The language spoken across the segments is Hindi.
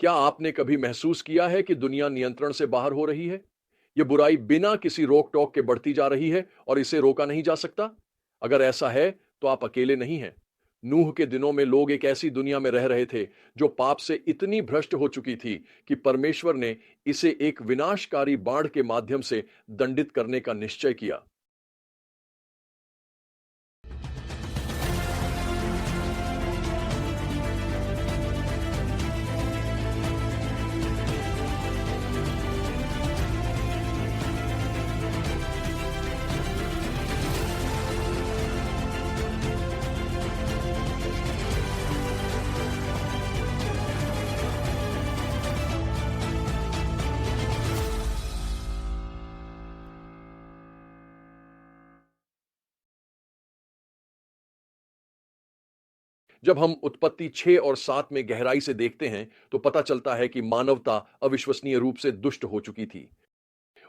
क्या आपने कभी महसूस किया है कि दुनिया नियंत्रण से बाहर हो रही है? ये बुराई बिना किसी रोक-टोक के बढ़ती जा रही है और इसे रोका नहीं जा सकता? अगर ऐसा है, तो आप अकेले नहीं हैं। नूह के दिनों में लोग एक ऐसी दुनिया में रह रहे थे, जो पाप से इतनी भ्रष्ट हो चुकी थी कि परमेश्वर ने इसे एक विनाशकारी बाढ़ के माध्यम से दंडित करने का निश्चय किया। जब हम उत्पत्ति 6 और 7 में गहराई से देखते हैं, तो पता चलता है कि मानवता अविश्वसनीय रूप से दुष्ट हो चुकी थी।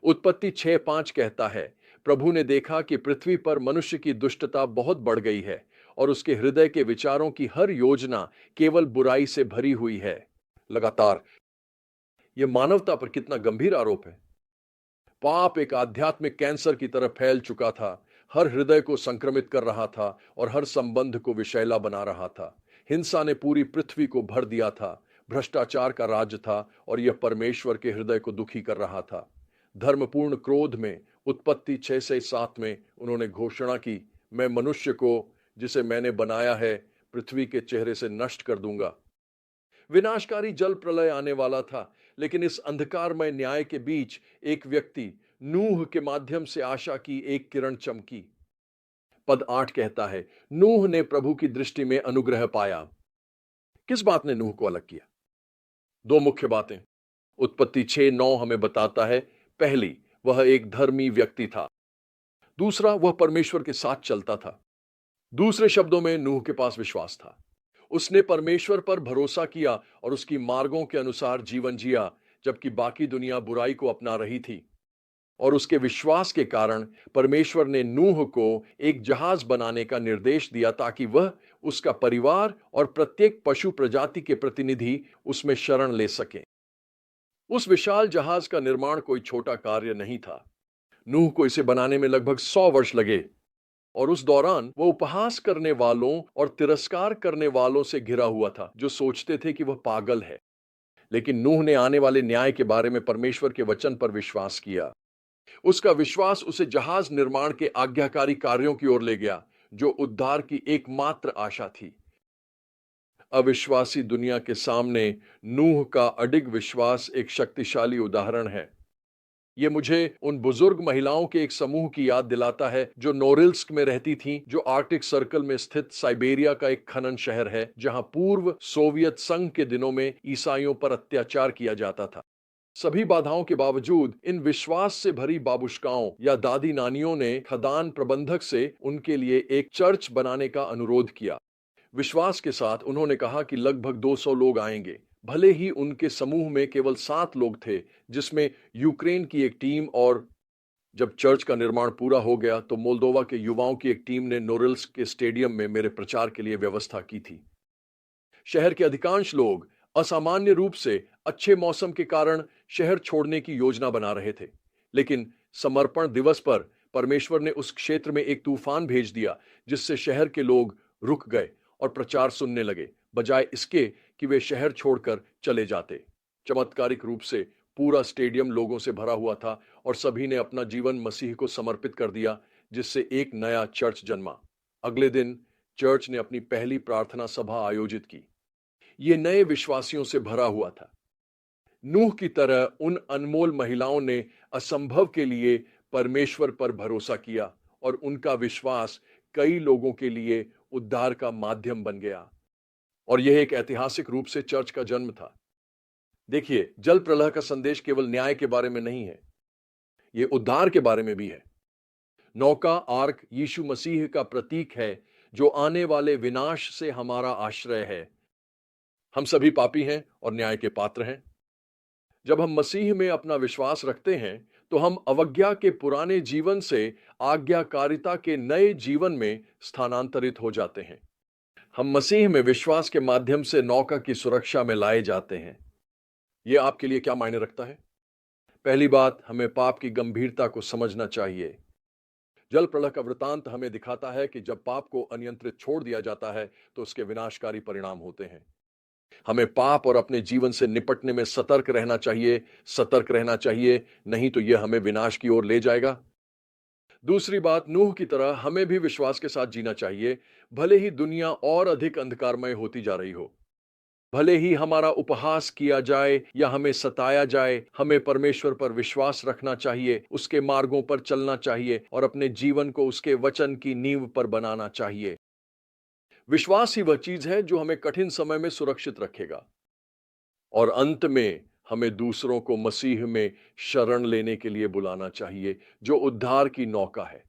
उत्पत्ति 6:5 कहता है, प्रभु ने देखा कि पृथ्वी पर मनुष्य की दुष्टता बहुत बढ़ गई है और उसके हृदय के विचारों की हर योजना केवल बुराई से भरी हुई है। लगातार यह मानवता पर कितना गंभीर आरोप है। पाप एक आध्यात्मिक कैंसर की तरह फैल चुका था, हर हृदय को संक्रमित कर रहा था और हर संबंध को विषैला बना रहा था। हिंसा ने पूरी पृथ्वी को भर दिया था, भ्रष्टाचार का राज्य था और यह परमेश्वर के हृदय को दुखी कर रहा था। धर्मपूर्ण क्रोध में उत्पत्ति 6 से 7 में उन्होंने घोषणा की, मैं मनुष्य को जिसे मैंने बनाया है पृथ्वी के चेहरे से नष्ट कर दूंगा। विनाशकारी जल प्रलय आने वाला था, लेकिन इस अंधकारमय न्याय के बीच एक व्यक्ति नूह के माध्यम से आशा की एक किरण चमकी। पद 8 कहता है, नूह ने प्रभु की दृष्टि में अनुग्रह पाया। किस बात ने नूह को अलग किया? दो मुख्य बातें। उत्पत्ति 6:9 हमें बताता है, पहली, वह एक धर्मी व्यक्ति था। दूसरा, वह परमेश्वर के साथ चलता था। दूसरे शब्दों में, नूह के पास विश्वास था। उसने परमेश्वर पर भरोसा किया और उसकी मार्गों के अनुसार जीवन जिया, जबकि बाकी दुनिया बुराई को अपना रही थी। और उसके विश्वास के कारण परमेश्वर ने नूह को एक जहाज बनाने का निर्देश दिया ताकि वह, उसका परिवार और प्रत्येक पशु प्रजाति के प्रतिनिधि उसमें शरण ले सकें। उस विशाल जहाज का निर्माण कोई छोटा कार्य नहीं था। नूह को इसे बनाने में लगभग 100 वर्ष लगे और उस दौरान वह उपहास करने वालों और तिरस्कार करने वालों से घिरा हुआ था, जो सोचते थे कि वह पागल है। लेकिन नूह ने आने वाले न्याय के बारे में परमेश्वर के वचन पर विश्वास किया। उसका विश्वास उसे जहाज निर्माण के आज्ञाकारी कार्यों की ओर ले गया, जो उद्धार की एकमात्र आशा थी। अविश्वासी दुनिया के सामने नूह का अडिग विश्वास एक शक्तिशाली उदाहरण है। यह मुझे उन बुजुर्ग महिलाओं के एक समूह की याद दिलाता है जो नोरिल्स्क में रहती थीं, जो आर्कटिक सर्कल में स्थित साइबेरिया का एक खनन शहर है, जहां पूर्व सोवियत संघ के दिनों में ईसाइयों पर अत्याचार किया जाता था। सभी बाधाओं के बावजूद इन विश्वास से भरी बाबुश्काओं या दादी नानियों ने खदान प्रबंधक से उनके लिए एक चर्च बनाने का अनुरोध किया। विश्वास के साथ उन्होंने कहा कि लगभग 200 लोग आएंगे। भले ही उनके समूह में केवल 7 लोग थे, जिसमें यूक्रेन की एक टीम, और जब चर्च का निर्माण पूरा हो गया तो मोल्दोवा के युवाओं की एक टीम ने नोरिल्स्क के स्टेडियम में मेरे प्रचार के लिए व्यवस्था की थी। शहर के अधिकांश लोग असामान्य रूप से अच्छे मौसम के कारण शहर छोड़ने की योजना बना रहे थे, लेकिन समर्पण दिवस पर परमेश्वर ने उस क्षेत्र में एक तूफान भेज दिया, जिससे शहर के लोग रुक गए और प्रचार सुनने लगे, बजाय इसके कि वे शहर छोड़कर चले जाते। चमत्कारिक रूप से पूरा स्टेडियम लोगों से भरा हुआ था और सभी ने अपना जीवन मसीह को समर्पित कर दिया, जिससे एक नया चर्च जन्मा। अगले दिन चर्च ने अपनी पहली प्रार्थना सभा आयोजित की। ये नए विश्वासियों से भरा हुआ था। नूह की तरह उन अनमोल महिलाओं ने असंभव के लिए परमेश्वर पर भरोसा किया और उनका विश्वास कई लोगों के लिए उद्धार का माध्यम बन गया। और यह एक ऐतिहासिक रूप से चर्च का जन्म था। देखिए, जल प्रलय का संदेश केवल न्याय के बारे में नहीं है, यह उद्धार के बारे में भी है। नौका, आर्क, यीशु मसीह का प्रतीक है, जो आने वाले विनाश से हमारा आश्रय है। हम सभी पापी हैं और न्याय के पात्र हैं। जब हम मसीह में अपना विश्वास रखते हैं, तो हम अवज्ञा के पुराने जीवन से आज्ञाकारिता के नए जीवन में स्थानांतरित हो जाते हैं। हम मसीह में विश्वास के माध्यम से नौका की सुरक्षा में लाए जाते हैं। यह आपके लिए क्या मायने रखता है? पहली बात, हमें पाप की गंभीरता को समझना चाहिए। जल प्रलय का वृतांत हमें दिखाता है कि जब पाप को अनियंत्रित छोड़ दिया जाता है तो उसके विनाशकारी परिणाम होते हैं। हमें पाप और अपने जीवन से निपटने में सतर्क रहना चाहिए, नहीं तो यह हमें विनाश की ओर ले जाएगा। दूसरी बात, नूह की तरह हमें भी विश्वास के साथ जीना चाहिए, भले ही दुनिया और अधिक अंधकारमय होती जा रही हो। भले ही हमारा उपहास किया जाए या हमें सताया जाए, हमें परमेश्वर पर विश्वास रखना चाहिए, उसके मार्गों पर चलना चाहिए और अपने जीवन को उसके वचन की नींव पर बनाना चाहिए। विश्वास ही वह चीज है जो हमें कठिन समय में सुरक्षित रखेगा। और अंत में हमें दूसरों को मसीह में शरण लेने के लिए बुलाना चाहिए, जो उद्धार की नौका है।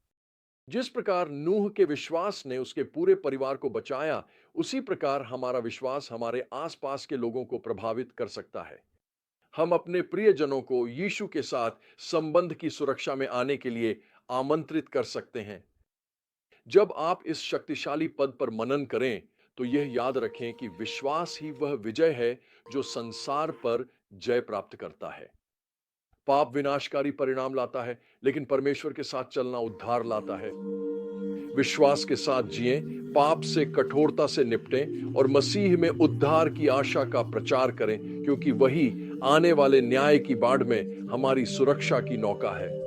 जिस प्रकार नूह के विश्वास ने उसके पूरे परिवार को बचाया, उसी प्रकार हमारा विश्वास हमारे आसपास के लोगों को प्रभावित कर सकता है। हम अपने प्रियजनों को यीशु के साथ संबंध की सुरक्षा में आने के लिए आमंत्रित कर सकते हैं। जब आप इस शक्तिशाली पद पर मनन करें, तो यह याद रखें कि विश्वास ही वह विजय है जो संसार पर जय प्राप्त करता है। पाप विनाशकारी परिणाम लाता है, लेकिन परमेश्वर के साथ चलना उद्धार लाता है। विश्वास के साथ जिएं, पाप से कठोरता से निपटें और मसीह में उद्धार की आशा का प्रचार करें, क्योंकि वही आने वाले न्याय की बाढ़ में हमारी सुरक्षा की नौका है।